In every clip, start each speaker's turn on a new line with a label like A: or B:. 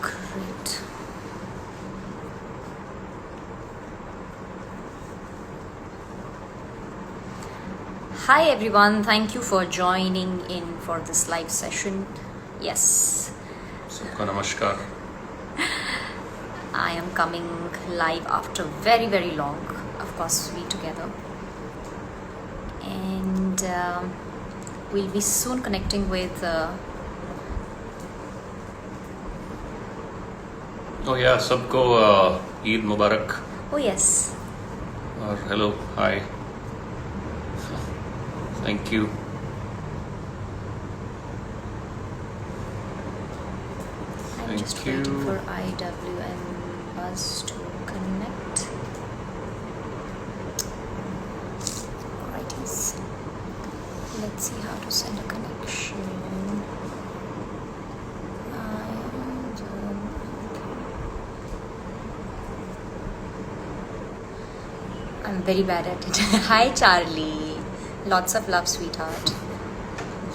A: Great. Hi everyone, thank you for joining in for this live session. Yes,
B: सबका नमस्कार.
A: I am coming live after very long, of course, we together. And we'll be soon connecting with
B: Oh yeah, सबको ईद मुबारक
A: oh yes,
B: और hello, hi. Thank you.
A: I'm
B: Thank
A: just
B: you.
A: waiting for IWM Buzz to connect. Alrighties, let's see how to send a connection. I'm very bad at it. Hi Charlie, lots of love, sweetheart.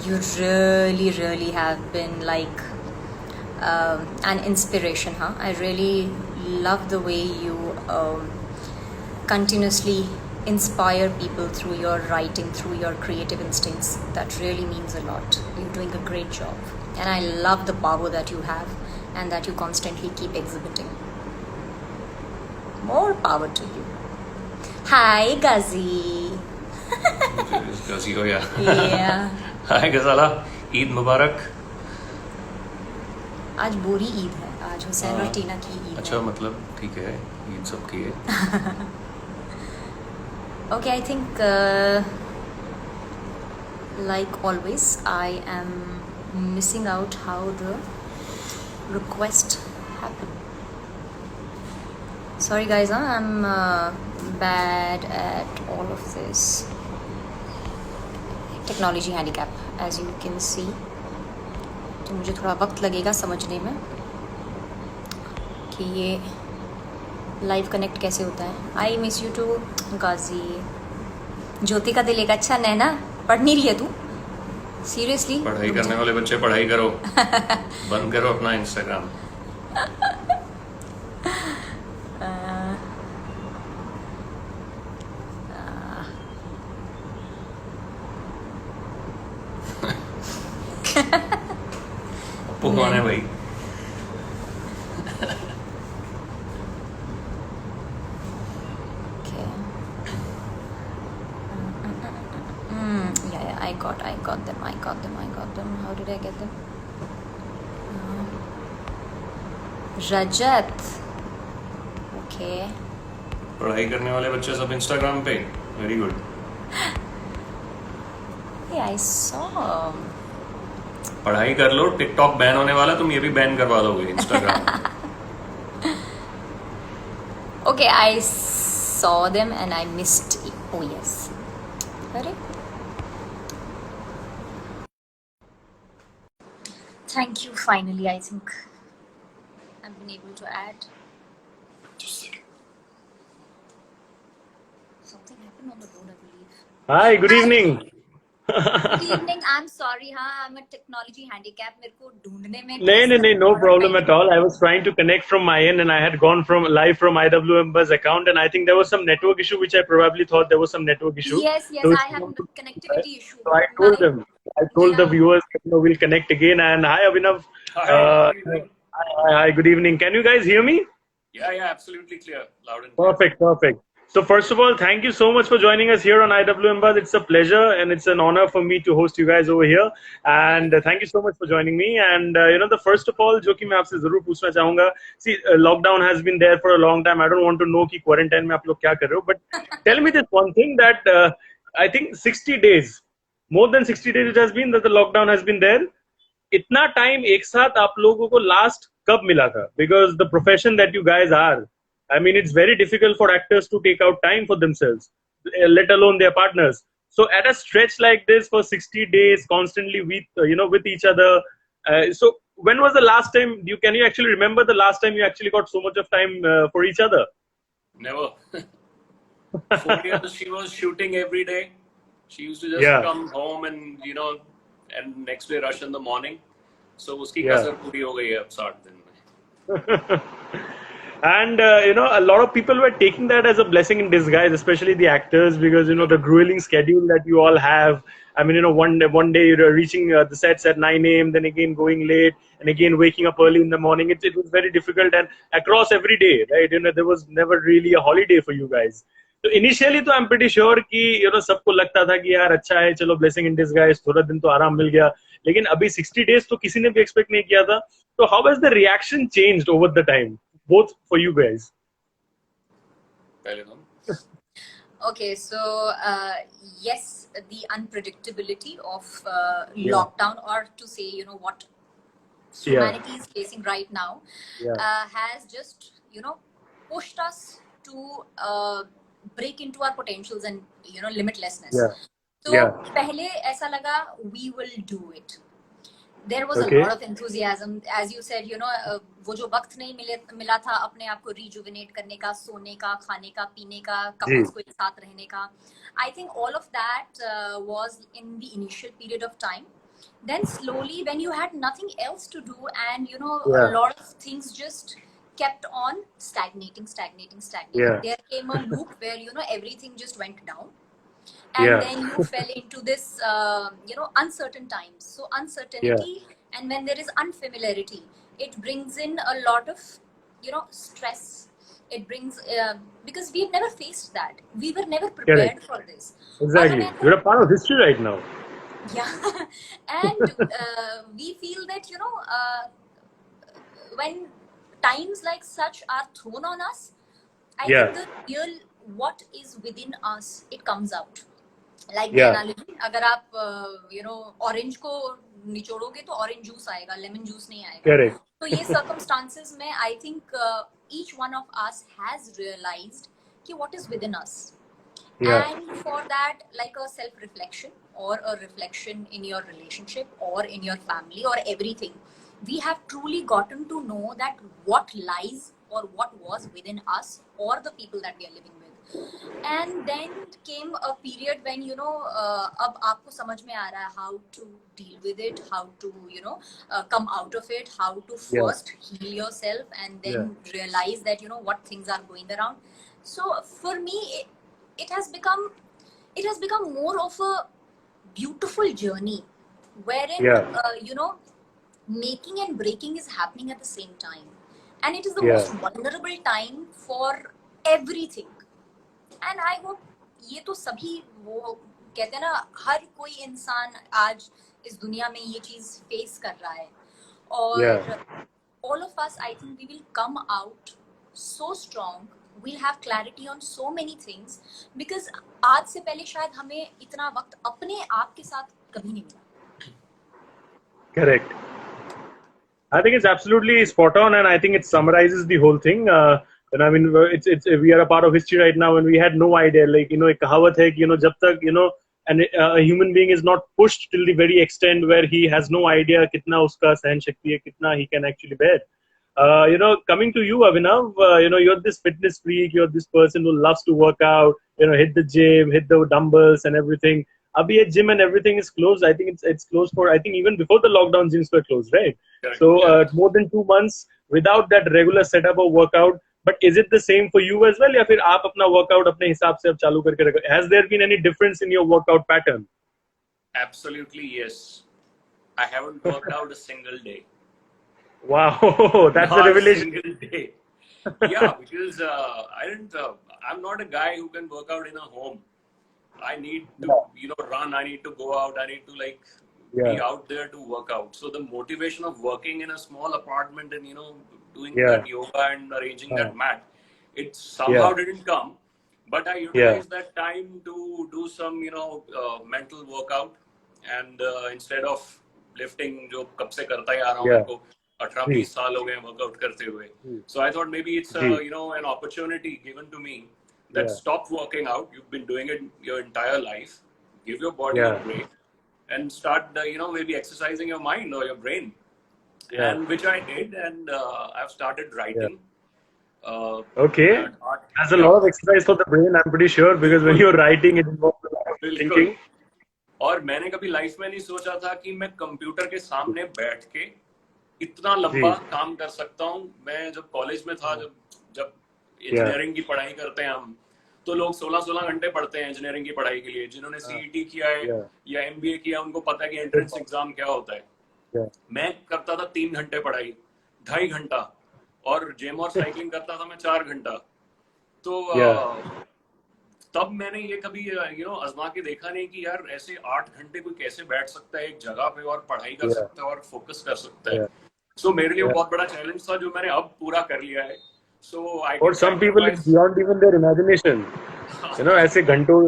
A: You really have been like an inspiration, huh? I really love the way you continuously inspire people through your writing, through your creative instincts. That really means a lot. You're doing a great job, and I love the power that you have and that you constantly keep exhibiting. More power to you. Hi Gazi.
B: Gazi हो या.
A: Yeah.
B: Hi गजाला, ईद मुबारक.
A: आज बोरी ईद है, आज हुसैन और टीना की ईद
B: अच्छा
A: है.
B: मतलब ठीक है, ईद सबकी है.
A: Okay, I think like always I am missing out how the request happened. Sorry guys, I'm bad at all of this. Technology handicap, as you can see. तो मुझे थोड़ा वक्त लगेगा समझने में कि ये लाइव कनेक्ट कैसे होता है. आई मिस यू टू गाजी. ज्योति का दिल एक अच्छा नैना, पढ़ नहीं रही है तू? सीरियसली?
B: पढ़ाई करने वाले बच्चे पढ़ाई करो. बंद करो अपना इंस्टाग्राम. पप्पू कौन है भाई?
A: Okay. Yeah, I got them. How did I get them? Rajat. Okay.
B: पढ़ाई करने वाले बच्चे सब इंस्टाग्राम पे. Very good.
A: Yeah, I saw.
B: पढ़ाई कर लो, टिकटॉक बैन होने वाला, तुम ये भी बैन करवा दोगे Instagram.
A: Okay, I saw them and I missed it. Oh yes. Correct. Thank you. Finally, I think I've been able to add.
B: Just a second.
A: Something happened on the board, I believe.
C: Hi, good evening.
A: Good evening. I'm sorry, I'm a technology handicap. मेरे को ढूंढने में
C: No problem at all. I was trying to connect from my end and I had gone from live from IWM Buzz account and I think there was some network issue which I probably thought there was some network issue.
A: Yes,
C: So
A: I have a connectivity issue.
C: So I told them, the viewers, we'll connect again. And hi, Abhinav.
B: Hi.
C: Hi, good evening. Can you guys hear me?
B: Yeah, absolutely clear, loud and clear.
C: Perfect. So first of all, thank you so much for joining us here on IWM Buzz. It's a pleasure and it's an honor for me to host you guys over here. And thank you so much for joining me. And the first of all, जो कि मैं आपसे जरूर पूछना चाहूँगा. See, lockdown has been there for a long time. I don't want to know कि quarantine में आप लोग क्या कर रहे हो. But tell me this one thing that I think 60 days, more than 60 days it has been that the lockdown has been there. इतना time एक साथ आप लोगों को लास्ट कब मिला था? Because the profession that you guys are, I mean, it's very difficult for actors to take out time for themselves, let alone their partners. So at a stretch like this for 60 days, constantly with with each other. So when was the last time? Can you actually remember the last time you actually got so much of time for each other?
B: Never. 4 years she was shooting every day. She used to just
C: Yeah.
B: come home and and next day rush in the morning. So उसकी
C: Yeah.
B: कसर पूरी हो गई है अब 60 दिन में.
C: And a lot of people were taking that as a blessing in disguise, especially the actors, because the grueling schedule that you all have. I mean, one day you're reaching the sets at 9 a.m., then again going late, and again waking up early in the morning. It was very difficult, and across every day, right? There was never really a holiday for you guys. So initially, तो I'm pretty sure कि सबको लगता था कि यार अच्छा है, चलो blessing in disguise, थोड़ा दिन तो आराम मिल गया. लेकिन अभी 60 days तो किसी ने भी expect नहीं किया था. So how has the reaction changed over the time, both for you guys?
B: पहले तो
A: Okay, so yes, the unpredictability of
C: Yeah.
A: lockdown, or to say, what humanity is facing right now,
C: Yeah.
A: has just, pushed us to break into our potentials and, limitlessness.
C: Yeah.
A: So,
C: Yeah.
A: pehle aisa laga, we will do it. There was a
C: Okay.
A: lot of enthusiasm, as you said, वो जो वक्त नहीं मिला था अपने आप को rejuvenate करने का, सोने का, खाने का, पीने का, couples को एक साथ रहने का. I think all of that was in the initial period of time. Then slowly, when you had nothing else to do, and a lot of things just kept on stagnating.
C: Yeah.
A: There came a loop where everything just went down. And then you fell into this uncertain times. So uncertainty, and when there is unfamiliarity, it brings in a lot of stress. It brings because we've never faced that. We were never prepared for this.
C: Exactly. You're a part of history right now.
A: Yeah. And we feel that when times like such are thrown on us, I think the real what is within us, it comes out. Like the analogy, अगर आप orange को निचोड़ोगे तो orange juice आएगा, lemon juice नहीं आएगा.
C: Correct.
A: तो ये circumstances में I think each one of us has realized कि what is within us. And for that, like a self-reflection or a reflection in your relationship or in your family or everything, we have truly gotten to know that what lies or what was within us or the people that we are living with. And then came a period when अब आपको समझ में आ रहा है how to deal with it, how to come out of it, how to first heal yourself and then realize that what things are going around. So for me, it has become more of a beautiful journey wherein making and breaking is happening at the same time, and it is the most vulnerable time for everything. And I hope ये तो सभी वो कहते हैं ना, हर कोई इंसान आज इस दुनिया में ये चीज फेस कर रहा है. और all of us, I think we will come out so strong. We'll have clarity on so many things because आज से पहले शायद हमें इतना वक्त अपने आप के साथ कभी नहीं मिला.
C: Correct. I think it's absolutely spot on, and I think it summarizes the whole thing. And I mean, it's we are a part of history right now, and we had no idea. Like एक कहावत है कि जब तक and a human being is not pushed till the very extent where he has no idea कितना उसका सहन शक्ति है, कितना he can actually bear. Coming to you, Abhinav, you're this fitness freak. You're this person who loves to work out. Hit the gym, hit the dumbbells, and everything. Abhi gym and everything is closed. I think it's closed for, I think even before the lockdown, gyms were closed, right?
B: Correct.
C: So more than 2 months without that regular setup of workout. But is it the same for you as well? या फिर आप अपना workout अपने हिसाब से अब चालू करके रखो? Has there been any difference in your workout pattern?
B: Absolutely yes. I haven't worked out a single day.
C: Wow, that's
B: Not
C: a revelation.
B: A single day. Yeah, because I didn't. I'm not a guy who can work out in a home. I need to, run. I need to go out. I need to be out there to work out. So the motivation of working in a small apartment and doing that yoga and arranging that mat, it somehow didn't come. But I utilized that time to do some mental workout, and instead of lifting जो कब से करता ही आ रहा हूँ मेरे को 18-20 साल हो गए वर्कआउट करते हुए. So I thought maybe it's an opportunity given to me that stop working out. You've been doing it your entire life. Give your body a break and start maybe exercising your mind or your brain. And which I did, and I've started writing.
C: Okay, that's a lot of exercise for the brain, I'm pretty sure, because when you're writing, it involves a lot of thinking.
B: और मैंने कभी life में नहीं सोचा था कि मैं computer के सामने बैठ के इतना लंबा काम कर सकता हूँ। मैं जब कॉलेज में था, जब इंजीनियरिंग की पढ़ाई करते हैं हम, तो लोग 16-16 घंटे पढ़ते हैं इंजीनियरिंग की पढ़ाई के लिए। जिन्होंने सीईटी किया है या एमबीए किया, उनको पता है कि एंट्रेंस एग्जाम क्या होता है। मैं करता था 3 घंटे पढ़ाई, 2.5 घंटा, और जिम और साइकिलिंग करता था मैं 4 घंटा। तो तब मैंने ये कभी आजमा के देखा नहीं कि यार ऐसे 8 घंटे कोई कैसे बैठ सकता है एक जगह पे और पढ़ाई कर सकता है और फोकस कर सकता है। सो मेरे लिए बहुत बड़ा चैलेंज था, जो मैंने अब पूरा कर लिया है। For some people, it's beyond even their imagination.
C: ऐसे घंटों,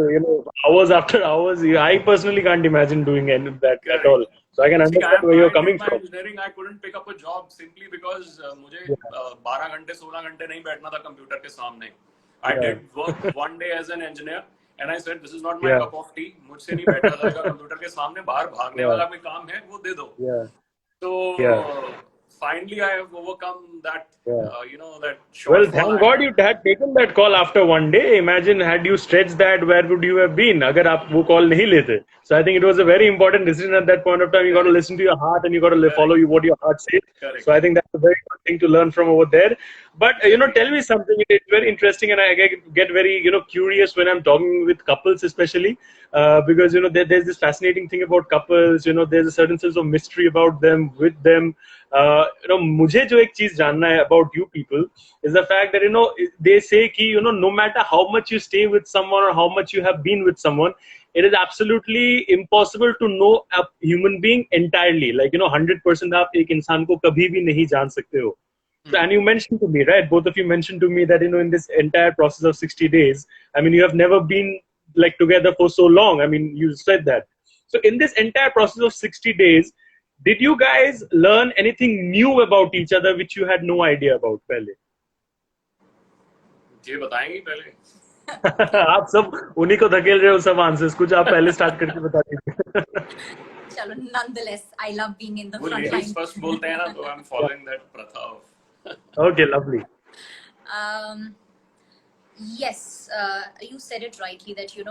C: hours after hours. I personally can't imagine doing that at all. So I can understand where you're coming from.
B: Engineering, I couldn't pick up a job simply because मुझे 12 घंटे 16 घंटे नहीं बैठना था computer के सामने. I did work one day as an engineer and I said this is not my cup of tea. मुझसे नहीं बैठा जाएगा कंप्यूटर के सामने, बाहर भागने वाला कोई काम है वो दे दो. So finally I have overcome that, that shortfall.
C: Well, thank God you had taken that call after one day. Imagine had you stretched that, where would you have been? अगर आप वो call नहीं लेते. So I think it was a very important decision at that point of time. You got to listen to your heart and you got to follow what your heart says. So I think that's a very good thing to learn from over there. But tell me something. It's very interesting, and I get very curious when I'm talking with couples, especially because there's this fascinating thing about couples. There's a certain sense of mystery about them, with them. मुझे जो एक चीज जानना है about you people is the fact that they say कि no matter how much you stay with someone or how much you have been with someone, it is absolutely impossible to know a human being entirely. Like 100% आप एक इंसान को कभी भी नहीं जान सकते हो. So, and you mentioned to me, right? Both of you mentioned to me that in this entire process of 60 days, I mean, you have never been like together for so long. I mean, you said that. So in this entire process of 60 days, did you guys learn anything new about each other which you had no idea about पहले?
B: ये बताएंगे पहले.
C: आप सब उन्हीं को धकेल रहे हो सब आंसर्स, कुछ आप पहले स्टार्ट करके बता दीजिए.
A: चलो, nonetheless, I love being in the front line.
B: First बोलते हैं ना, तो I'm following that pratha.
C: Okay, lovely.
A: Yes, you said it rightly that you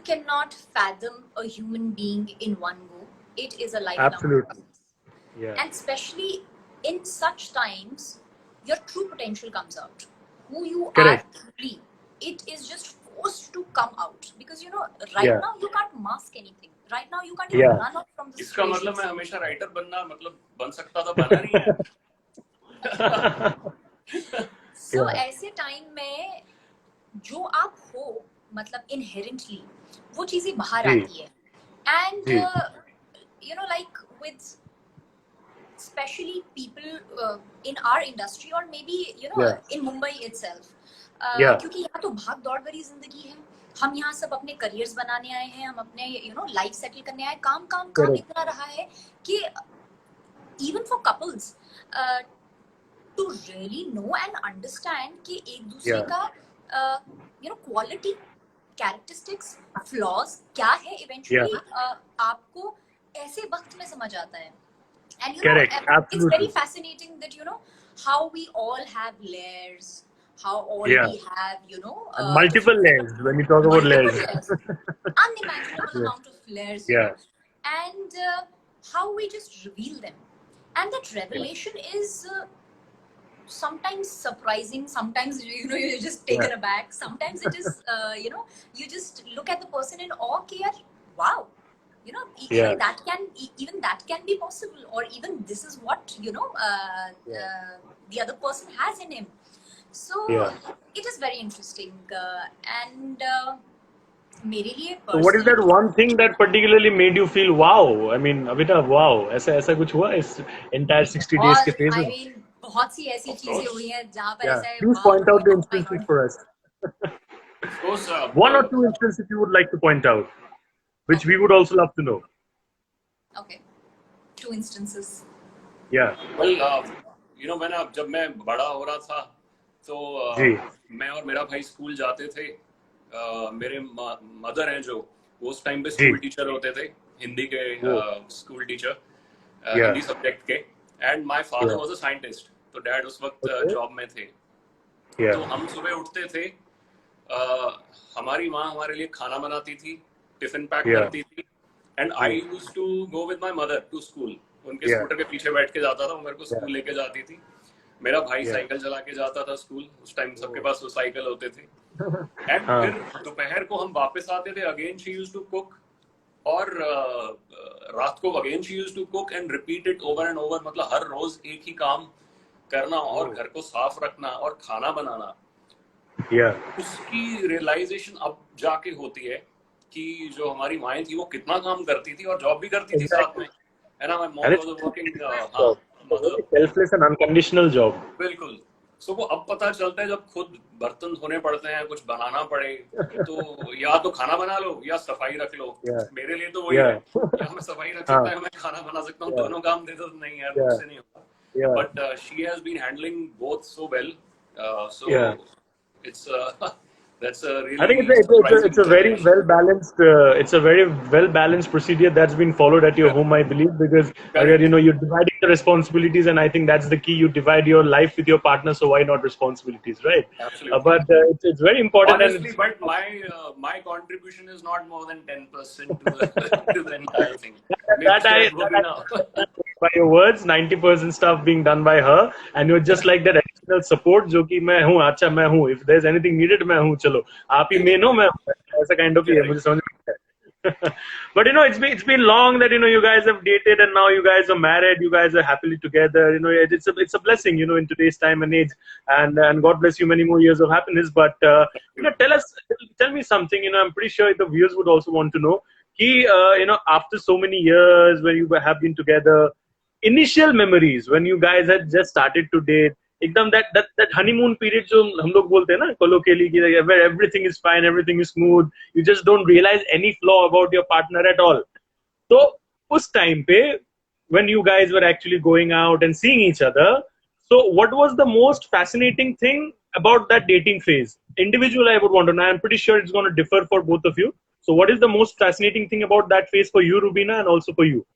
A: cannot fathom a human being in one go. It is a lifelong
C: Absolutely. Yeah.
A: And especially in such times, your true potential comes out. Who you
C: Correct.
A: are truly, it is just forced to come out, because right now you can't mask anything. Right now you can't even run out from the
B: situation. इसका मतलब मैं हमेशा writer बनना बन सकता था, बना नहीं है.
A: So ऐसे टाइम में जो आप हो, मतलब inherently वो चीजें बाहर आती है. And like with especially people in our industry or maybe in Mumbai itself, क्योंकि यहाँ तो भाग दौड़ भरी जिंदगी है. हम यहाँ सब अपने करियर्स बनाने आए हैं, हम अपने लाइफ सेटल करने आए. काम इतना रहा है कि even for couples to really know and understand कि एक दूसरे का quality, characteristics, flaws क्या है, eventually आपको ऐसे वक्त में समझ आता है. And it's very fascinating that how we all have layers, how all we have
C: multiple layers. When you talk about layers,
A: unimaginable amount of layers. And how we just reveal them, and that revelation is sometimes surprising, sometimes you're just taken aback, sometimes it is you just look at the person in awe, wow, even that can be possible, or even this is what the other person has in him. So it is very interesting, and मेरे लिए
C: so what is that one thing that particularly made you feel wow? I mean, Abhinav, wow, ऐसा कुछ हुआ इस entire 60 days के phase में?
A: I mean, बहुत सी ऐसी चीजें हुई हैं जहाँ पर ऐसा है.
C: Please point out the instances for us. One or two instances you would like to point out, which we would also love to know.
A: Okay, 2 instances.
C: Yeah.
B: Well, जब मैं बड़ा हो रहा था, तो मैं और मेरा भाई स्कूल जाते थे. मेरे मदर हैं जो, वो उस टाइम पे स्कूल टीचर होते थे, हिंदी के स्कूल टीचर, हिंदी सब्जेक्ट के. And my father was a scientist, तो डैड उस वक्त जॉब में थे. तो हम सुबह उठते थे, हमारी माँ हमारे लिए खाना बनाती थी, टिफिन पैक
C: Yeah.
B: करती थी, and I used to go with my mother to school. उनके स्कूटर के पीछे बैठ के जाता था, वो मेरे को स्कूल लेके जाती थी. मेरा भाई साइकिल चला के जाता था स्कूल. उस टाइम सबके पास वो साइकिल होते थे. एंड फिर दोपहर को हम वापस आते थे. Again she used to cook, और रात को again she used to cook and repeat it over and over. मतलब हर रोज एक ही काम करना और घर को साफ रखना और खाना बनाना. उसकी रियलाइजेशन अब जाके होती है कि जो हमारी माएँ थी वो कितना काम करती थी और जॉब भी करती थी साथ में. है ना, माय मॉम वाज वर्किंग. हाँ,
C: selfless and unconditional job.
B: बिल्कुल. सो वो अब पता चलता है जब खुद बर्तन धोने पड़ते हैं, कुछ बनाना पड़े, तो या तो खाना बना लो या सफाई रख लो. मेरे लिए तो वही है, या मैं सफाई रख सकता हूँ, मैं खाना बना सकता हूँ. दोनों काम दे दो नहीं यार, मुझसे नहीं होता. But she has been handling both so well. So it's that's a really
C: I think it's a very
B: generation.
C: well balanced it's a very well balanced procedure that's been followed at your home, I believe, because again, you're dividing the responsibilities, and I think that's the key. You divide your life with your partner, so why not responsibilities, right?
B: Absolutely.
C: But it's very important.
B: Honestly, but my contribution is not more than 10% to the entire thing.
C: By your words, 90% stuff being done by her, and you're just like that additional support जो कि मैं हूँ, अच्छा मैं हूँ, if there's anything needed मैं हूँ, चलो आप ही मेन हो, मैं ऐसा kind of ही है, मुझे समझ में आता है. But it's been long that you guys have dated, and now you guys are married, you guys are happily together. It's a blessing, in today's time and age, and God bless you many more years of happiness. But tell me something. I'm pretty sure the viewers would also want to know. After so many years when you have been together, initial memories when you guys had just started to date, एकदम that honeymoon period जो हम लोग बोलते हैं ना colloquially, where everything is fine, everything is smooth, you just don't realize any flaw about your partner at all. So उस time पे when you guys were actually going out and seeing each other, so what was the most fascinating thing about that dating phase? Individual, I would want to know. I'm pretty sure it's going to differ for both of you. So what is the most fascinating thing about that phase for you, Rubina, and also for you?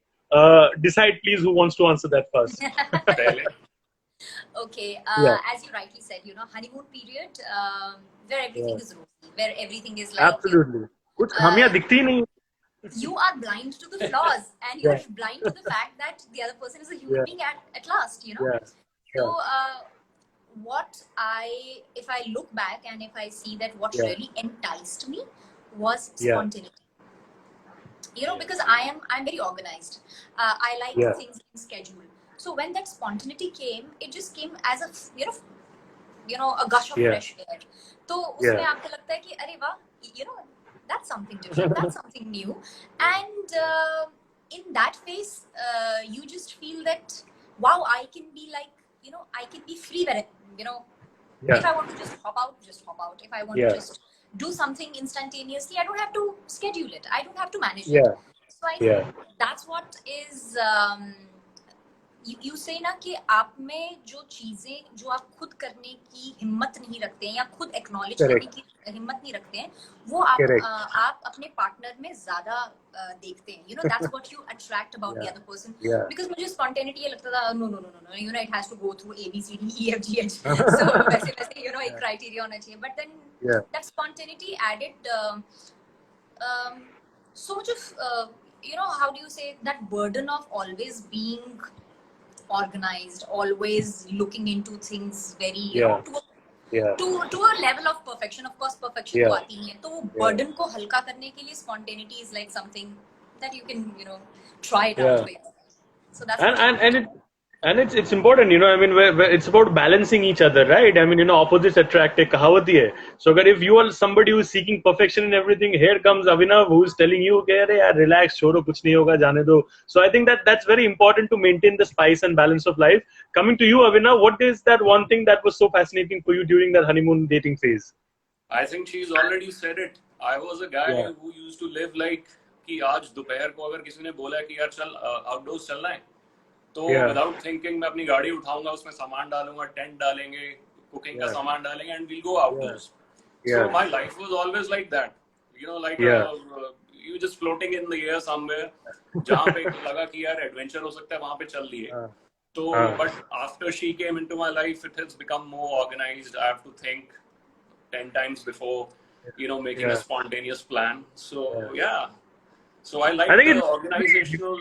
C: Decide, please, who wants to answer that first.
A: Okay, as you rightly said, honeymoon period, where everything is rosy, where everything is like
C: absolutely. कुछ खामियां दिखती नहीं.
A: You are blind to the flaws, and you're blind to the fact that the other person is a human being at last, So, if I look back and if I see that what really enticed me was spontaneity. Because I'm very organized. I like things in schedule. So when that spontaneity came, it just came as a a gush of fresh air. तो उसमें आपको लगता है कि अरे वाह, that's something different, that's something new, and in that phase, you just feel that wow, I can be like, I can be free where if I want to just hop out, if I want to just do something instantaneously, I don't have to schedule it, I don't have to manage it. So I think that's what is you say ना कि आप में जो चीजें जो आप खुद करने की हिम्मत नहीं रखते हैं या खुद एक्नॉलेज करने की हिम्मत नहीं रखते हैं, वो आप अपने पार्टनर में ज्यादा देखते हैं. That's what you attract about the other person. Because मुझे spontaneity ये लगता था no, it has to go through A B C D E F G H. So वैसे एक criteria होना चाहिए. But then that spontaneity added so much of how do you say, that burden of always being organized, always looking into things very to a level of perfection. Of course perfection तो आती नहीं है, तो वो burden को हल्का करने के लिए spontaneity is like something that you can try it out with. So that's
C: and it's important, I mean, where it's about balancing each other, right? I mean, opposites attract, एक कहावत ही है. So if you are somebody who is seeking perfection in everything, here comes Abhinav, who is telling you कि अरे यार relax, छोड़ो, कुछ नहीं होगा, जाने दो. So I think that's very important to maintain the spice and balance of life. Coming to you, Abhinav, what is that one thing that was so fascinating for you during that honeymoon dating phase?
B: I think she's already said it. I was a guy who used to live like कि आज दोपहर को अगर किसी ने बोला कि यार चल आउटडोर्स चलना है, तो विदाउट थिंकिंग मैं अपनी गाड़ी उठाऊंगा, उसमें सामान डालूंगा, टेंट डालेंगे, कुकिंग का सामान डालेंगे, and we'll go outdoors. So my life was always like that, like you just floating in the air somewhere, जहां पे लगा कि यार एडवेंचर हो सकता है वहां पे चल लिए. तो but after she came into my life, it has become more organized. I have to think 10 times before making a spontaneous plan. So yeah. So I
C: I
B: like
C: think
B: the
C: it's
B: organizational.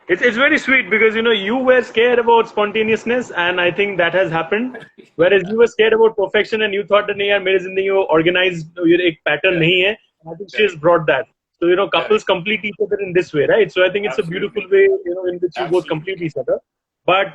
C: it's very sweet because you were scared about spontaneousness, and I think that has happened. Whereas you were scared about perfection, and you thought that नहीं यार मेरी जिंदगी में organized एक pattern
B: Correct.
C: नहीं है. I think she has
B: Correct.
C: brought that. So couples
B: Correct.
C: complete each other in this way, right? So I think it's a beautiful
B: Absolutely.
C: way in which you both complete
B: Absolutely.
C: each other. But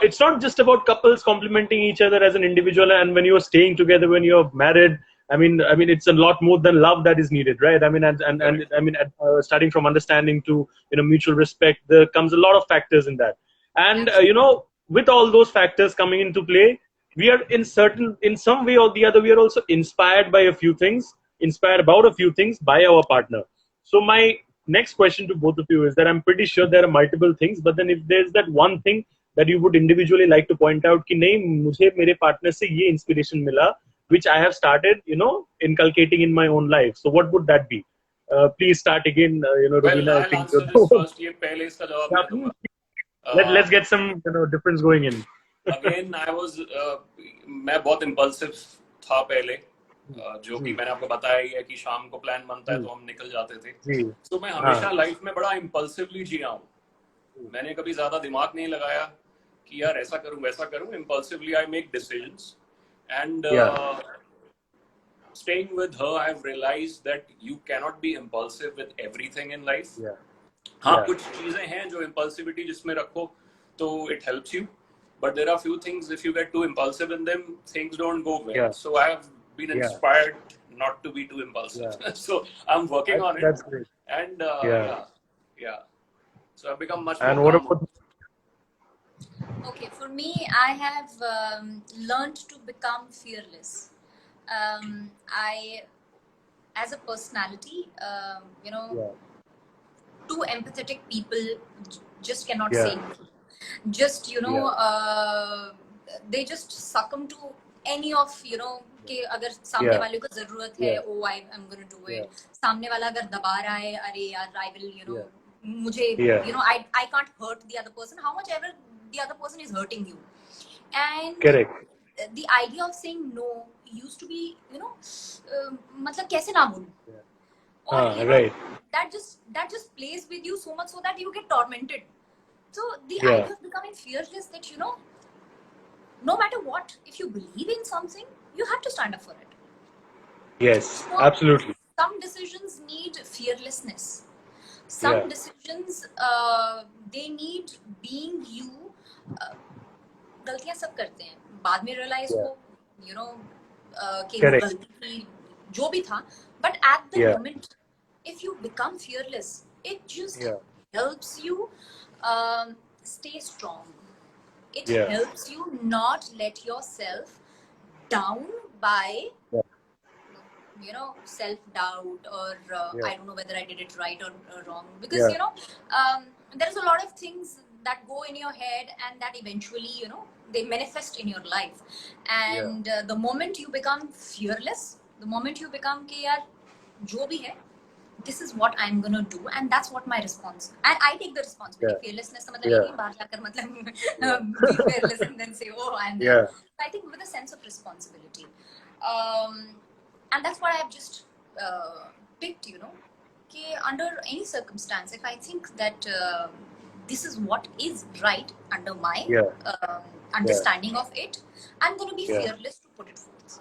C: it's not just about couples complementing each other as an individual. And when you're staying together, when you're married, I mean, it's a lot more than love that is needed, right? I mean, and
B: Correct.
C: I mean, starting from understanding to mutual respect, there comes a lot of factors in that. And
A: Absolutely.
C: with all those factors coming into play, we are in some way or the other, we are also inspired by a few things, inspired about a few things by our partner. So my next question to both of you is that I'm pretty sure there are multiple things, but then if there's that one thing that you would individually like to point out कि नहीं मुझे मेरे partner से ये inspiration मिला, which I have started inculcating in my own life. So what would that be? Please start again,
B: Well,
C: Rubina. I
B: I'll
C: think
B: answer this first. ये पहले इसका जवाब
C: yeah,
B: मैं दूंगा.
C: let's get some difference going in.
B: Again, मैं बहुत impulsive था पहले. जो कि मैंने आपको बताया ही है कि शाम को प्लान बनता है तो हम निकल जाते थे. तो मैं हमेशा लाइफ में बड़ा impulsively जिया हूँ. मैंने कभी ज्यादा दिमाग नहीं लगाया कि यार ऐसा करूं वैसा करूं. Impulsively I make decisions. And staying with her, I've realized that you cannot be impulsive with everything in life. हाँ, कुछ चीजें हैं जो impulsivity जिसमें रखो तो it helps you. But there are few things, if you get too impulsive in them, things don't go well. So I have been inspired not to be too impulsive. So I'm working on it.
C: That's great.
B: And yeah. So I've become much
C: And
B: more
C: what
B: calm.
C: about?
A: Okay, for me, I have learned to become fearless. I, as a personality, two empathetic people just cannot say no. Just they just succumb to any of कि अगर सामने वाले को जरूरत है, oh I'm going to do it. सामने वाला अगर दबा रहा है, अरे यार I will मुझे I can't hurt the other person. How much ever the other person is hurting you, and
C: Correct.
A: The idea of saying no used to be मतलब कैसे ना बोलूं. Or
C: right.
A: that just plays with you so much so that you get tormented. So the idea of becoming fearless, that no matter what, if you believe in something, you have to stand up for it.
C: Yes,
A: so
C: absolutely.
A: Some decisions need fearlessness. Some decisions they need being you. गलतियां सब करते हैं, बाद में realise हो कि वो गलती थी, जो भी था, but at the moment if you become fearless, it just helps you stay strong. It helps you not let yourself down by self-doubt or I don't know whether I did it right or wrong, because there's a lot of things that go in your head and that eventually they manifest in your life. And the moment you become fearless, the moment you become कि यार जो भी है, this is what I'm gonna do, and that's what my response, and I take the responsibility. Fearlessness का मतलब ये नहीं बाहर जाकर मतलब be fearless and then say oh I'm there. I think with a sense of responsibility, and that's what I've just picked, कि under any circumstance, if I think that this is what is right under my understanding of it, I'm going to be fearless to put it forth.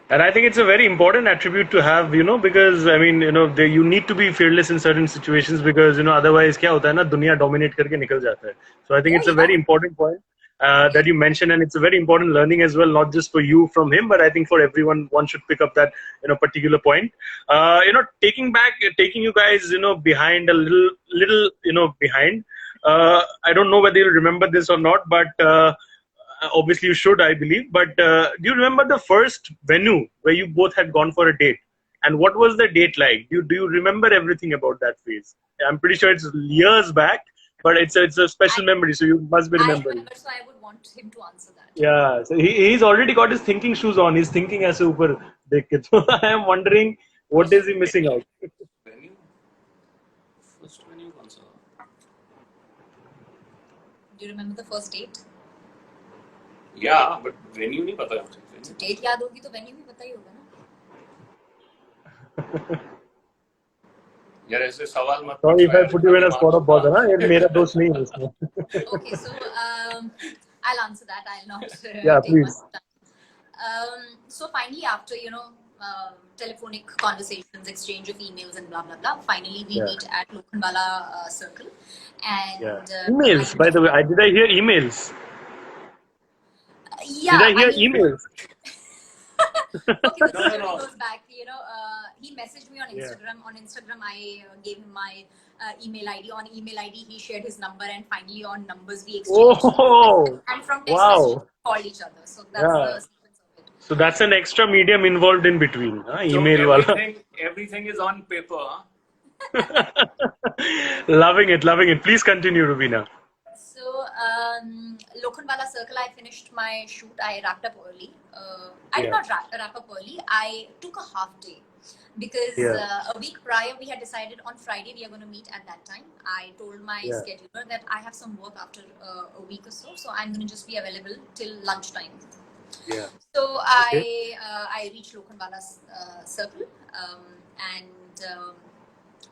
C: And I think it's a very important attribute to have, because I mean, you need to be fearless in certain situations, because otherwise क्या होता है ना, दुनिया dominate करके निकल जाता है. So I think it's a very important point that you mentioned, and it's a very important learning as well, not just for you from him, but I think for everyone, one should pick up that particular point. Taking you guys behind a little behind. I don't know whether you remember this or not, but obviously you should, I believe. But do you remember the first venue where you both had gone for a date, and what was the date like? Do you remember everything about that phase? I'm pretty sure it's years back, but it's a special memory, so you must be remembering.
A: I remember, so I would want him to answer that.
C: Yeah, so he's already got his thinking shoes on. He's thinking as super dekh ke. So I am wondering, what is he missing out?
B: First venue कौन सा?
A: Do you remember the first date?
B: Yeah, but venue नहीं पता मुझे.
A: तो date याद होगी तो venue भी पता ही होगा ना.
B: यार ऐसे सवाल मत
C: Sorry if
B: पूछो
C: I
B: यार,
C: put
B: इतना
C: you in a
B: दिमाग
C: spot of
B: होगा.
C: bother, ना ये मेरा दोस्त नहीं है उसमें.
A: Okay, so I'll answer that. I'll not
C: Yeah,
A: take
C: please.
A: much time. So finally, after telephonic conversations, exchange of emails, and blah blah blah, finally we meet at Lokhandwala Circle, and
C: Emails, by the way, did I hear emails?
A: Yeah,
C: Did I hear
A: I mean,
C: emails?
A: okay, the
B: No, no,
A: story
B: no.
A: goes back. He messaged me on Instagram. On Instagram, I gave him my email ID. On email ID, he shared his number, and finally, on numbers, we exchanged.
C: Oh,
A: And from text
C: wow.
A: message, we called each other. So that's the sequence of it.
C: So that's an extra medium involved in between.
B: So
C: Email wala.
B: everything is on paper, huh?
C: Loving it, loving it. Please continue, Rubina.
A: So, Lokhandwala Circle, I finished my shoot. I wrapped up early. I did not wrap up early. I took a half day because a week prior we had decided on Friday we are going to meet at that time. I told my scheduler that I have some work after a week or so, so I'm going to just be available till lunchtime.
C: Yeah.
A: So I reached Lokhandwala Circle and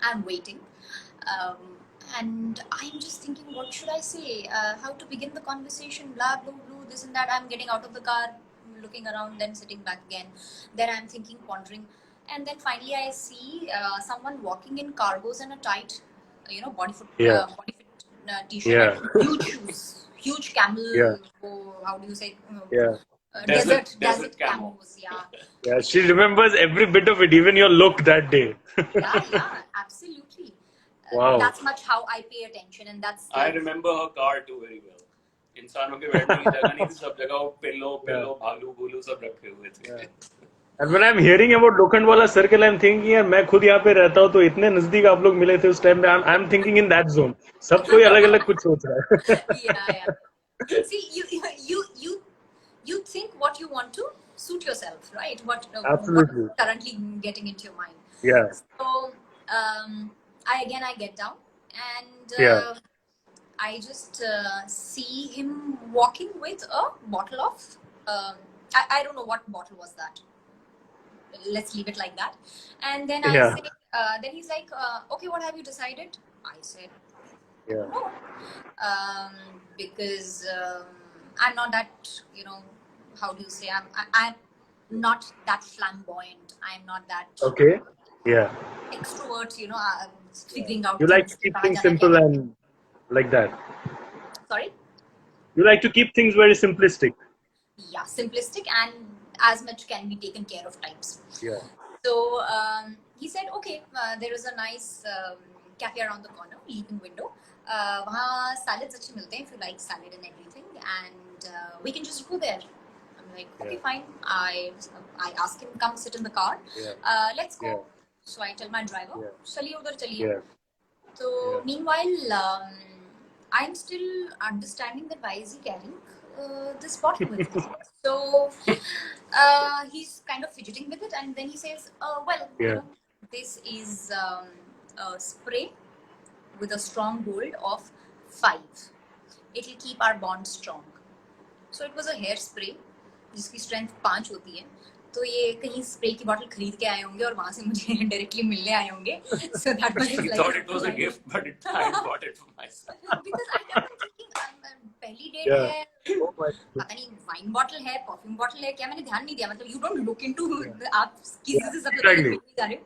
A: I'm waiting. And I'm just thinking, what should I say? How to begin the conversation? Blah, blah, blah, this and that. I'm getting out of the car, looking around, then sitting back again. Then I'm thinking, pondering. And then finally I see someone walking in cargos and a tight, body fit t-shirt and huge shoes. Huge camel, how do you say? Desert camos,
C: Yeah, she remembers every bit of it, even your look that day.
A: Yeah, absolutely.
C: Wow.
A: That's much how I pay attention, and that's.
B: I remember her car too very well. इंसानों के बैठने की जगह नहीं थी, सब जगह pillow भालू भूलू सब रखे हुए थे.
C: And when I'm hearing about Lokhandwala Circle, I'm thinking, यार मैं खुद यहाँ पे रहता हूँ तो इतने नजदीक आप लोग मिले थे उस टाइम में. I'm thinking in that zone. सब कोई अलग-अलग कुछ सोच रहा है.
A: Yeah. See, you think what you want to suit yourself, right? What is currently getting into your mind.
C: Yeah.
A: So I get down and I just see him walking with a bottle of I don't know what bottle was that. Let's leave it like that. And then I say, then he's like, okay, what have you decided? I said, no, because I'm not that, how do you say? I'm not that flamboyant. I'm not that.
C: Okay. Yeah.
A: Extrovert, figuring out.
C: You like to keep things simple and like that.
A: Sorry?
C: You like to keep things very simplistic.
A: Yeah, simplistic and as much can be taken care of types.
C: Yeah.
A: So he said, okay, there is a nice cafe around the corner, leaping window. वहाँ salads अच्छे मिलते हैं if you like salad and everything, and we can just go there. I'm like, okay, fine. I ask him, come sit in the car. Let's go. So I tell my driver, चलिए उधर चलिए. So meanwhile, I'm still understanding that why is he carrying this bottle with him. So he's kind of fidgeting with it, and then he says, this is a spray with a strong hold of 5. It will keep our bond strong. So it was a hair spray जिसकी strength 5 होती है. तो ये कहीं spray की बोतल खरीद के आए होंगे और वहां से मुझे डायरेक्टली मिलने आए होंगे. So that was
B: like. Thought it was a gift, but I bought it for myself.
A: Because I kept thinking, पहली डेट है, पता नहीं वाइन बॉटल है, परफ्यूम बॉटल है, क्या मैंने ध्यान नहीं दिया. मतलब you don't look into आप किसी से सब लोग जा रहे हो.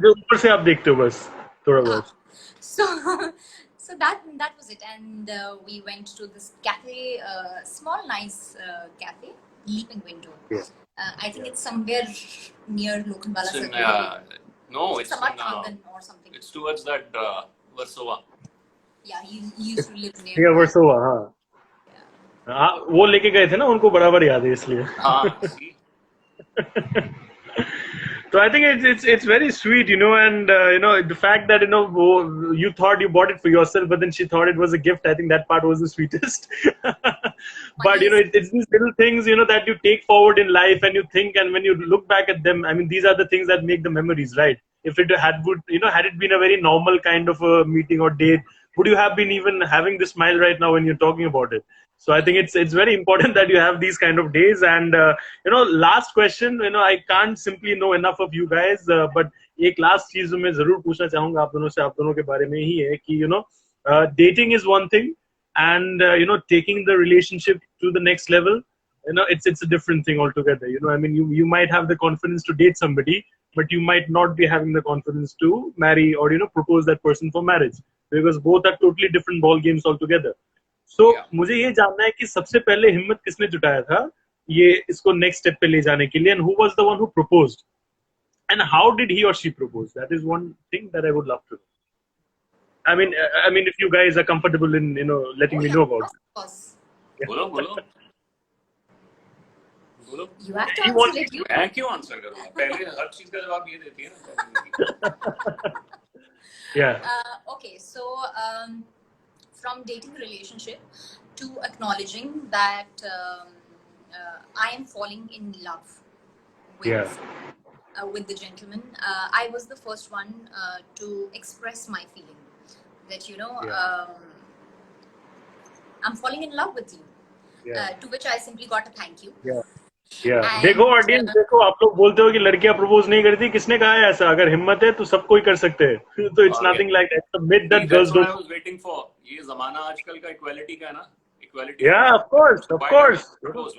C: जो ऊपर से आप देखते हो बस थोड़ा बहुत.
A: So that was it, and we went to this cafe, small nice cafe, Leaping Window. I think it's somewhere near Lokhandwala Circle.
B: No, it's
A: or something.
B: It's towards that Warsaw.
A: Yeah, he used to live near.
C: Yeah, Warsaw, हाँ. हाँ, वो लेके गए थे ना, उनको बराबर याद है इसलिए.
B: हाँ.
C: So I think it's very sweet, and the fact that you thought you bought it for yourself, but then she thought it was a gift. I think that part was the sweetest. But it's these little things that you take forward in life, and you think, and when you look back at them, I mean, these are the things that make the memories, right? If it had it been a very normal kind of a meeting or date, would you have been even having this smile right now when you're talking about it? So I think it's very important that you have these kind of days. And last question, I can't simply know enough of you guys, but एक last चीज मैं जरूर पूछना चाहूंगा आप दोनों से, आप दोनों के बारे में ही है कि dating is one thing, and taking the relationship to the next level, it's a different thing altogether. I mean, you might have the confidence to date somebody, but you might not be having the confidence to marry or propose that person for marriage, because both are totally different ball games altogether. So मुझे ये जानना है कि सबसे पहले हिम्मत किसने जुटाया था ये इसको नेक्स्ट स्टेप पे ले जाने के लिए, and who was the one who proposed, and how did he or she propose? That is one thing that I would love to know. I mean, if you guys are comfortable in letting me know about it.
A: Of course.
B: बोलो बोलो
A: You have to answer it.
B: मैं क्यों answer करूँ? पहले हर चीज का जवाब ये देती है ना.
C: Yeah.
A: Okay, so from dating a relationship to acknowledging that I am falling in love with the gentleman, I was the first one to express my feeling that I'm falling in love with you. To which I simply got a thank you.
C: देखो audience, देखो आप लोग बोलते हो कि लड़कियां propose नहीं करती, किसने कहा है ऐसा? अगर हिम्मत है तो सब कोई कर सकते हैं. तो it's nothing like that. The myth that girls don't.
B: I was waiting for. ये जमाना आजकल का इक्वालिटी का है ना. Equality.
C: Yeah, of course.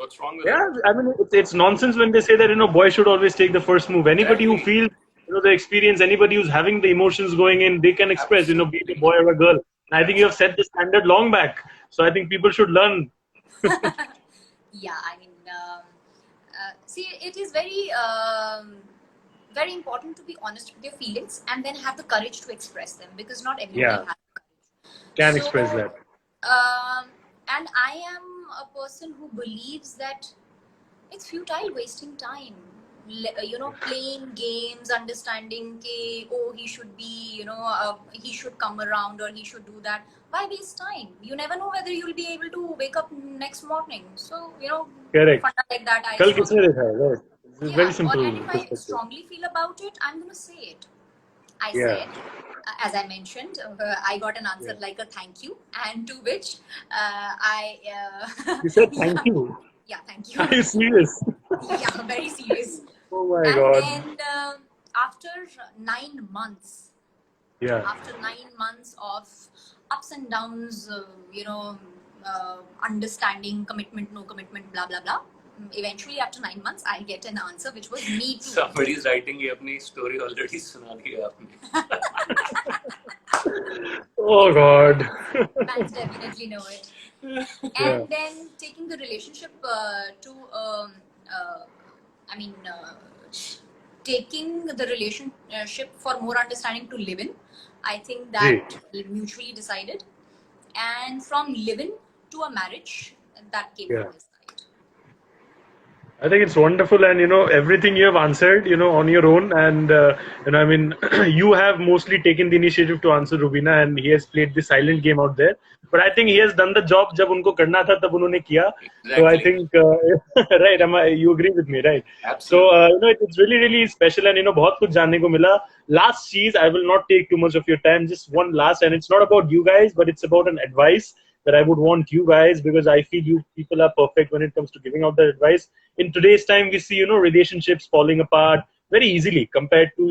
B: What's wrong with
C: it? I mean, it's nonsense when they say that boys should always take the first move. Anybody who feels the experience, anybody who's having the emotions going in, they can express. Be it a boy or a girl. And I think you have set the standard long back. So I think people should learn.
A: Yeah, I mean, see, it is very, very important to be honest with your feelings and then have the courage to express them, because not everybody has the courage.
C: Can express that.
A: And I am a person who believes that it's futile wasting time. Playing games, understanding he should be, he should come around or he should do that. Why waste time? You never know whether you'll be able to wake up next morning. So,
C: correct.
A: Like that.
C: Kal kisne dekha hai, right? It's very simple.
A: And if I strongly feel about it, I'm going to say it. I said, as I mentioned, I got an answer like a thank you, and to which
C: You said thank you?
A: Yeah, thank you.
C: Are you serious?
A: Yeah, very serious.
C: Oh my God.
A: And then after 9 months, after 9 months of ups and downs, understanding, commitment, no commitment, blah, blah, blah. Eventually, after 9 months, I get an answer which was me too.
B: Somebody's writing ये अपनी story already सुना दी है आपने.
C: Oh God.
A: Fans definitely know it. And then taking the relationship taking the relationship for more understanding to live in. I think that we mutually decided, and from live-in to a marriage, that came from this side.
C: I think it's wonderful, and everything you have answered, on your own, and I mean, you have mostly taken the initiative to answer Rubina, and he has played the silent game out there. But I think he has done the job. जब उनको करना था तब उन्होंने किया. So I think right, you agree with me, right?
B: Absolutely.
C: So it's really, really special, and बहुत कुछ जानने को मिला. Last cheese, I will not take too much of your time. Just one last, and it's not about you guys, but it's about an advice that I would want you guys, because I feel you people are perfect when it comes to giving out that advice. In today's time, we see relationships falling apart very easily compared to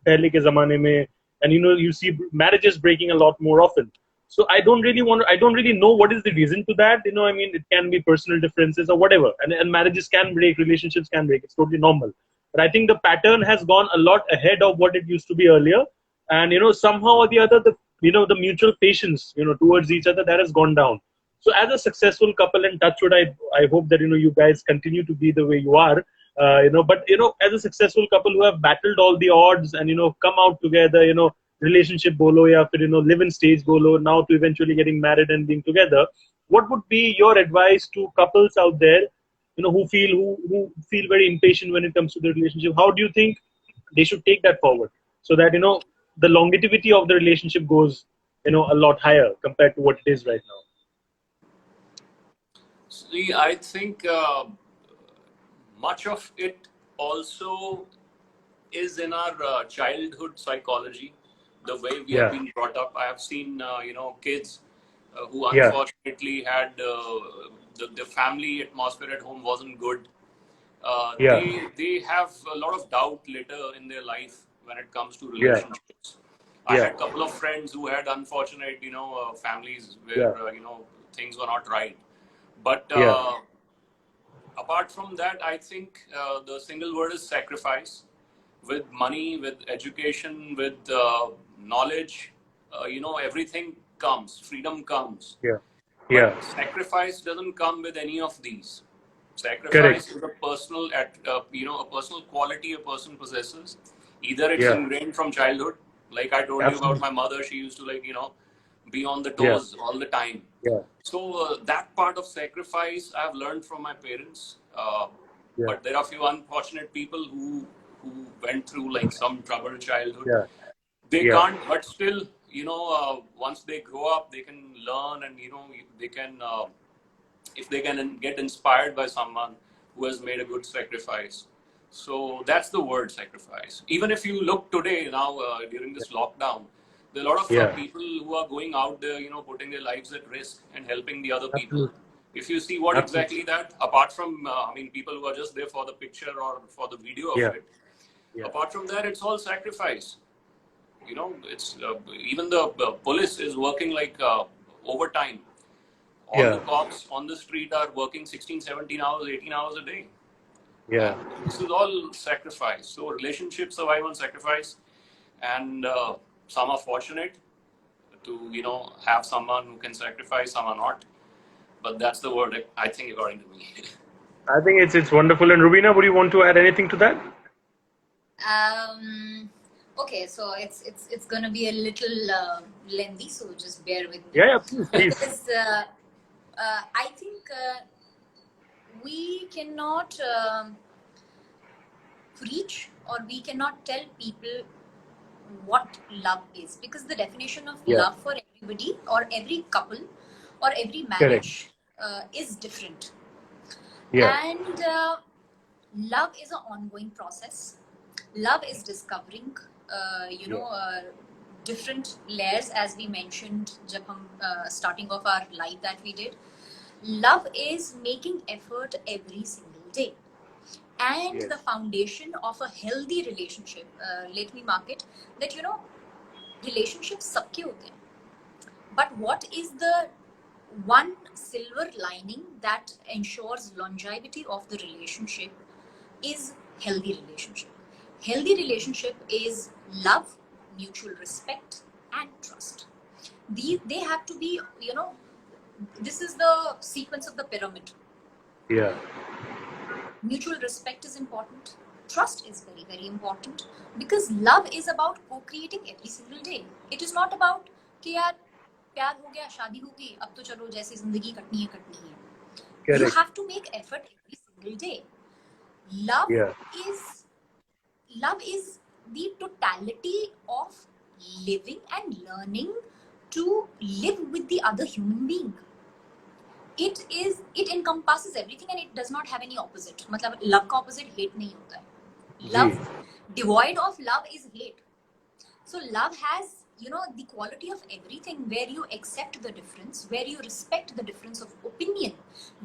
C: पहले के ज़माने में, and you see marriages breaking a lot more often. So I don't really know what is the reason to that. I mean, it can be personal differences or whatever, and marriages can break, relationships can break. It's totally normal. But I think the pattern has gone a lot ahead of what it used to be earlier, and somehow or the other, the mutual patience towards each other, that has gone down. So as a successful couple, and touch wood, I hope that you guys continue to be the way you are. But as a successful couple who have battled all the odds and come out together, relationship bolo ya fir live in stage bolo, now to eventually getting married and being together, what would be your advice to couples out there who feel very impatient when it comes to the relationship? How do you think they should take that forward so that the longevity of the relationship goes a lot higher compared to what it is right now?
B: See, I think much of it also is in our childhood psychology, the way we have been brought up. I have seen kids who unfortunately had the family atmosphere at home wasn't good. They have a lot of doubt later in their life when it comes to relationships. I had a couple of friends who had unfortunate, families where things were not right. But apart from that, I think the single word is sacrifice. With money, with education, with knowledge, everything comes. Freedom comes. But sacrifice doesn't come with any of these. Sacrifice is a personal, a personal quality a person possesses. Either it's ingrained from childhood, like I told you about my mother. She used to be on the toes all the time. So that part of sacrifice I've learned from my parents. But there are a few unfortunate people who went through some troubled childhood. They can't, but still, once they grow up, they can learn, and they can, if they can get inspired by someone who has made a good sacrifice. So that's the word, sacrifice. Even if you look today now during this lockdown, there are a lot of people who are going out there, putting their lives at risk and helping the other people. If you see what exactly that, apart from, people who are just there for the picture or for the video of it, apart from that, it's all sacrifice. It's even the police is working overtime. All the cops on the street are working 16, 17 hours, 18 hours a day. And this is all sacrifice. So relationships survive on sacrifice. And some are fortunate to, have someone who can sacrifice, some are not. But that's the word, I think, according to me.
C: I think it's wonderful. And Rubina, would you want to add anything to that?
A: Okay, so it's gonna be a little lengthy, so just bear with me.
C: Yeah, please.
A: Because I think we cannot preach, or we cannot tell people what love is, because the definition of love for everybody, or every couple, or every marriage is different. And love is an ongoing process. Love is discovering different layers, as we mentioned starting of our life that we did. Love is making effort every single day. And the foundation of a healthy relationship, let me mark it, that relationships sabke hote hain. But what is the one silver lining that ensures longevity of the relationship is healthy relationship. Healthy relationship is love, mutual respect, and trust. They have to be, this is the sequence of the pyramid. Mutual respect is important. Trust is very, very important, because love is about co-creating every single day. It is not about कि यार प्यार हो गया, शादी हो गई, अब तो चलो जैसे जिंदगी कटनी है. You have to make effort every single day. Love is the totality of living and learning to live with the other human being. It encompasses everything, and it does not have any opposite. मतलब love का opposite hate नहीं होता है. Love devoid of love is hate. So love has the quality of everything, where you accept the difference, where you respect the difference of opinion,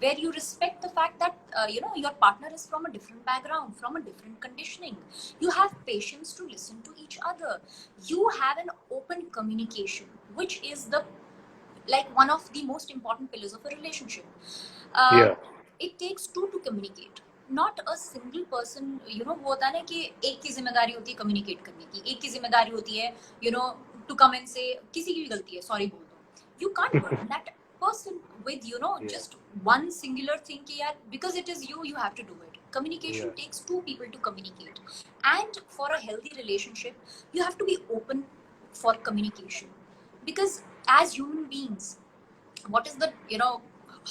A: where you respect the fact that your partner is from a different background, from a different conditioning. You have patience to listen to each other. You have an open communication, which is one of the most important pillars of a relationship. It takes two to communicate. Not a single person, वो होता है ना कि एक की जिम्मेदारी होती है कम्युनिकेट करने की, एक की जिम्मेदारी होती है to come and say किसी की भी गलती है, sorry बोल दो. You can't burden that person with just one singular thing कि यार because it is you have to do it. Communication takes two people to communicate, and for a healthy relationship you have to be open for communication, because as human beings, what is the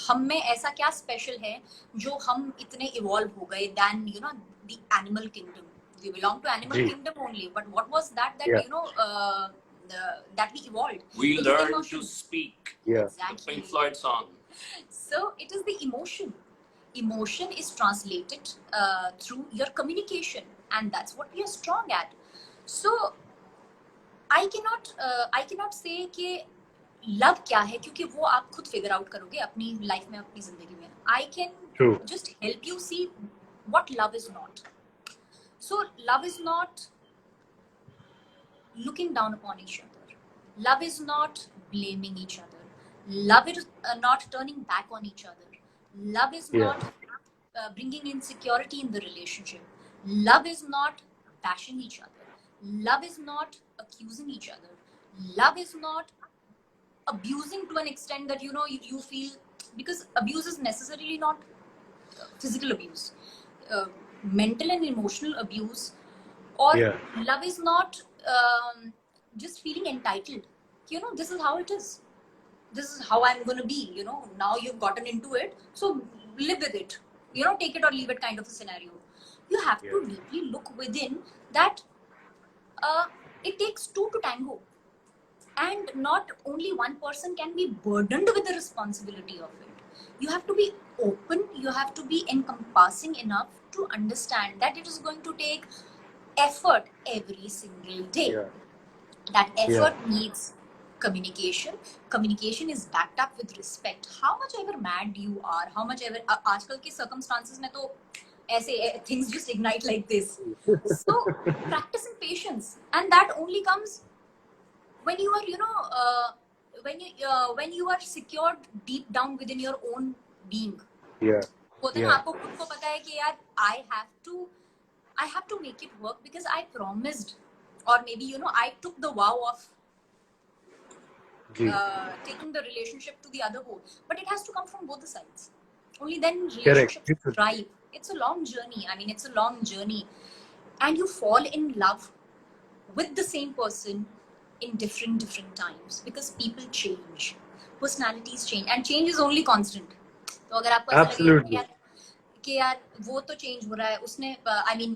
A: हम में ऐसा क्या special है जो हम इतने evolve हो गए than the animal kingdom. We belong to animal kingdom only, but what was that that we evolved?
B: We learned to speak.
A: Exactly.
B: The Pink Floyd song.
A: So it is the emotion. Emotion is translated through your communication, and that's what we are strong at. So I cannot say कि love क्या है, क्योंकि वो आप खुद figure out करोगे अपनी life में, अपनी जिंदगी में. I can just help you see what love is not. So love is not looking down upon each other. Love is not blaming each other. Love is not turning back on each other. Love is not bringing insecurity in the relationship. Love is not bashing each other. Love is not accusing each other. Love is not abusing to an extent that you feel, because abuse is necessarily not physical abuse, mental and emotional abuse. Or love is not just feeling entitled. This is how it is. This is how I'm going to be. Now you've gotten into it, so live with it. Take it or leave it kind of a scenario. You have to deeply look within that. It takes two to tango. And not only one person can be burdened with the responsibility of it. You have to be open, you have to be encompassing enough to understand that it is going to take effort every single day. That effort needs communication. Communication is backed up with respect. How much ever mad you are, how much ever आजकल के circumstances में तो ऐसे things just ignite like this. So practicing patience, and that only comes when you are when you are secured deep down within your own being. होता है ना, आपको खुद को पता है कि यार I have to make it work because I promised, or maybe I took the vow of taking the relationship to the other pole. But it has to come from both the sides. Only then relationships thrive. It's a long journey. I mean, it's a long journey, and you fall in love with the same person in different times, because people change, personalities change, and change is only constant. तो अगर आपको ऐसा लगे कि यार वो तो change हो रहा है, उसने I mean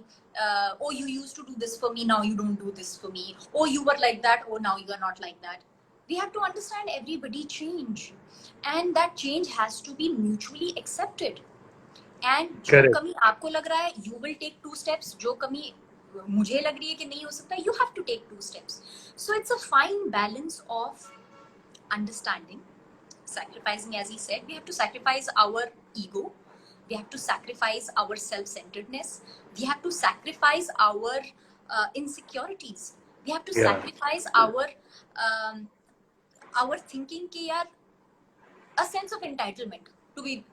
A: oh you used to do this for me, now you don't do this for me, oh you were like that, oh now you are not like that. We have to understand everybody change, and that change has to be mutually accepted. And जो कमी आपको लग रहा है, you will take 2 steps. जो कमी मुझे लग रही है कि नहीं हो सकता, you have to take 2 steps. So it's a fine balance of understanding, sacrificing, as he said. We have to sacrifice our ego, we have to sacrifice our self-centeredness, we have to sacrifice our insecurities, we have to sacrifice our thinking कि यार, a sense of entitlement, to be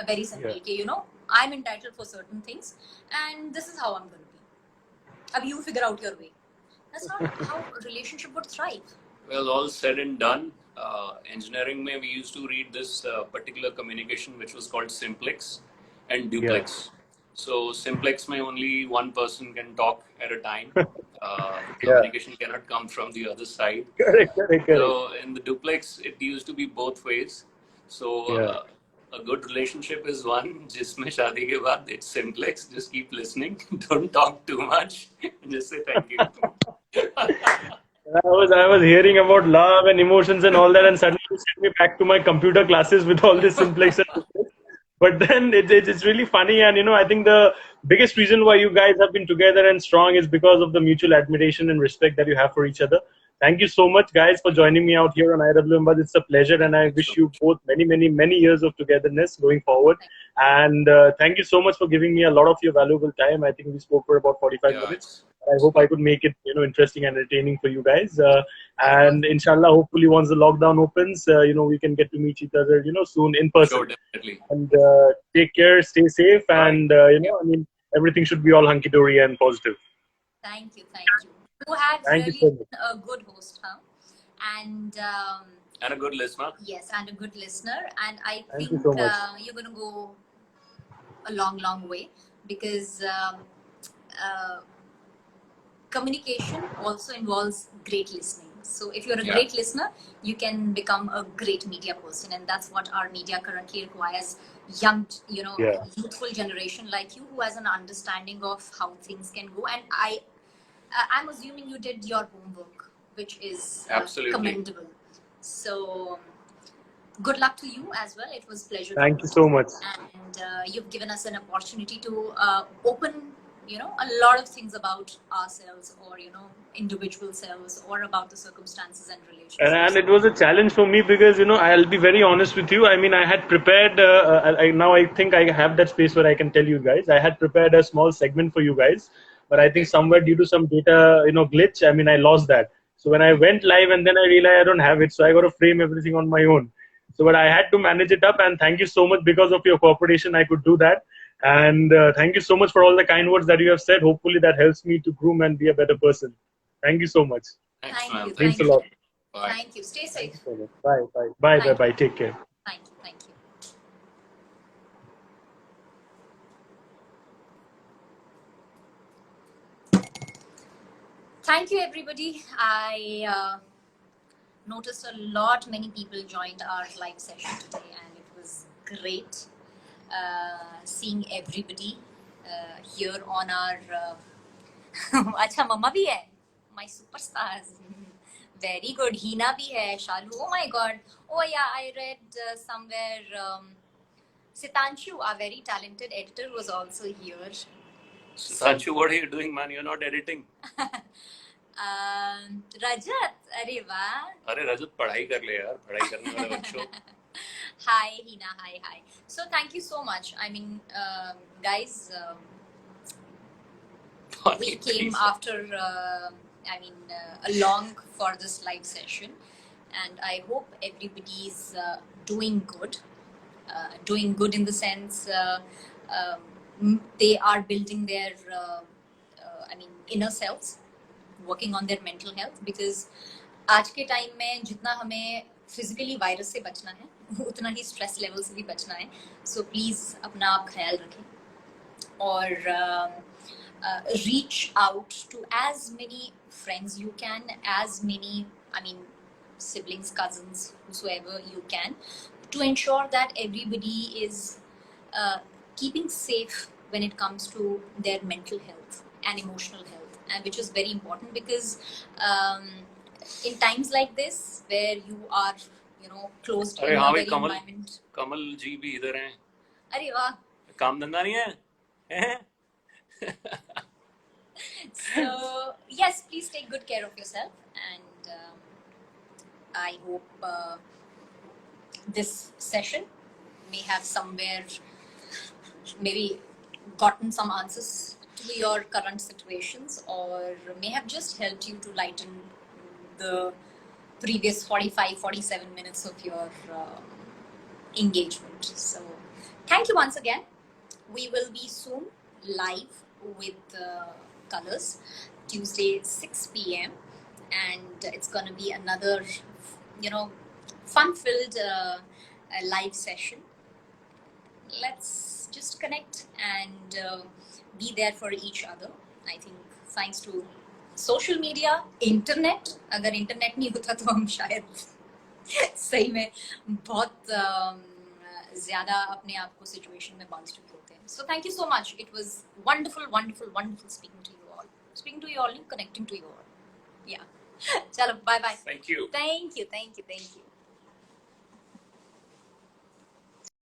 A: very simple, I'm entitled for certain things and this is how I'm going to be. Ab you figure out your way. That's not how a relationship would thrive.
B: Well, all said and done, engineering mein we used to read this particular communication which was called simplex and duplex. So simplex mein only one person can talk at a time. Communication cannot come from the other side.
C: Correct.
B: So in the duplex, it used to be both ways. So a good relationship is one जिसमें शादी के बाद it's simplex. Just keep listening. Don't talk too much. Just say thank you.
C: I was hearing about love and emotions and all that, and suddenly you sent me back to my computer classes with all this simplex. But then it's really funny, and I think the biggest reason why you guys have been together and strong is because of the mutual admiration and respect that you have for each other. Thank you so much, guys, for joining me out here on IWM. But it's a pleasure, and I wish you both many years of togetherness going forward. And thank you so much for giving me a lot of your valuable time. I think we spoke for about 45 minutes. I hope I could make it, interesting and entertaining for you guys. And inshallah, hopefully, once the lockdown opens, we can get to meet each other, soon in person.
B: Sure, definitely.
C: And take care, stay safe, and everything should be all hunky dory and positive.
A: Thank you. You have really been a good host, huh? And
B: a good listener.
A: Yes, and a good listener. And I think
C: you so much.
A: You're going to go a long way, because communication also involves great listening. So if you're a great listener, you can become a great media person, and that's what our media currently requires. Young, youthful generation like you who has an understanding of how things can go. And I'm assuming you did your homework, which is commendable. So good luck to you as well. It was a pleasure.
C: Thank you so much.
A: And you've given us an opportunity to open a lot of things about ourselves, or individual selves, or about the circumstances and relationships.
C: And it was a challenge for me because I'll be very honest with you. I mean, I had prepared. Now I think I have that space where I can tell you guys. I had prepared a small segment for you guys, but I think somewhere due to some data glitch, I mean, I lost that. So when I went live and then I realized I don't have it, so I got to frame everything on my own. So but I had to manage it up, and thank you so much, because of your cooperation I could do that. And thank you so much for all the kind words that you have said. Hopefully that helps me to groom and be a better person. Thank you so much.
B: Thanks, man.
C: Thanks a lot.
B: Bye.
A: Thank you. Stay safe.
C: Bye. Bye. Bye. Bye. Take care.
A: Thank you. Thank you. Thank you, everybody. I noticed many people joined our live session today, and it was great seeing everybody here on our. अच्छा मम्मा भी है, my superstars. Very good. Hina bhi hai, Shalu. Oh my God. Oh yeah, I read somewhere Sitanshu, our very talented editor, was also here.
B: Sitanshu, what are you doing, man? You're not editing.
A: Rajat, अरे वाह.
B: अरे रजत पढ़ाई कर ले यार, पढ़ाई करने वाले बच्चों.
A: Hi Hina, hi. So thank you so much. I mean, guys, we came after along for this live session, and I hope everybody's doing good in the sense they are building their inner selves, working on their mental health, because आज के time में जितना हमें physically virus से बचना है उतना ही stress level से भी बचना है. सो प्लीज अपना आप ख्याल रखें और reach out to as many friends you can, as many siblings, cousins, whosoever you can, to ensure that everybody is keeping safe when it comes to their mental health and emotional health, and which is very important, because in times like this where you are closed in a very environment.
B: कमल जी भी इधर हैं.
A: अरे वाह.
B: काम धंधा नहीं है.
A: So yes, please take good care of yourself, and I hope this session may have somewhere maybe gotten some answers to your current situations, or may have just helped you to lighten the previous 45-47 minutes of your engagement. So thank you once again. We will be soon live with Colors, Tuesday 6 p.m. and it's going to be another fun-filled live session. Let's just connect and be there for each other. I think thanks to social media, internet, अगर internet नहीं होता तो हम शायद सही में बहुत ज़्यादा अपने आप को सिचुएशन में बांध चुके होते हैं. So thank you so much. It was wonderful speaking to you all. Connecting to you all. Yeah. Chalo, bye.
B: Thank you.
A: Thank you.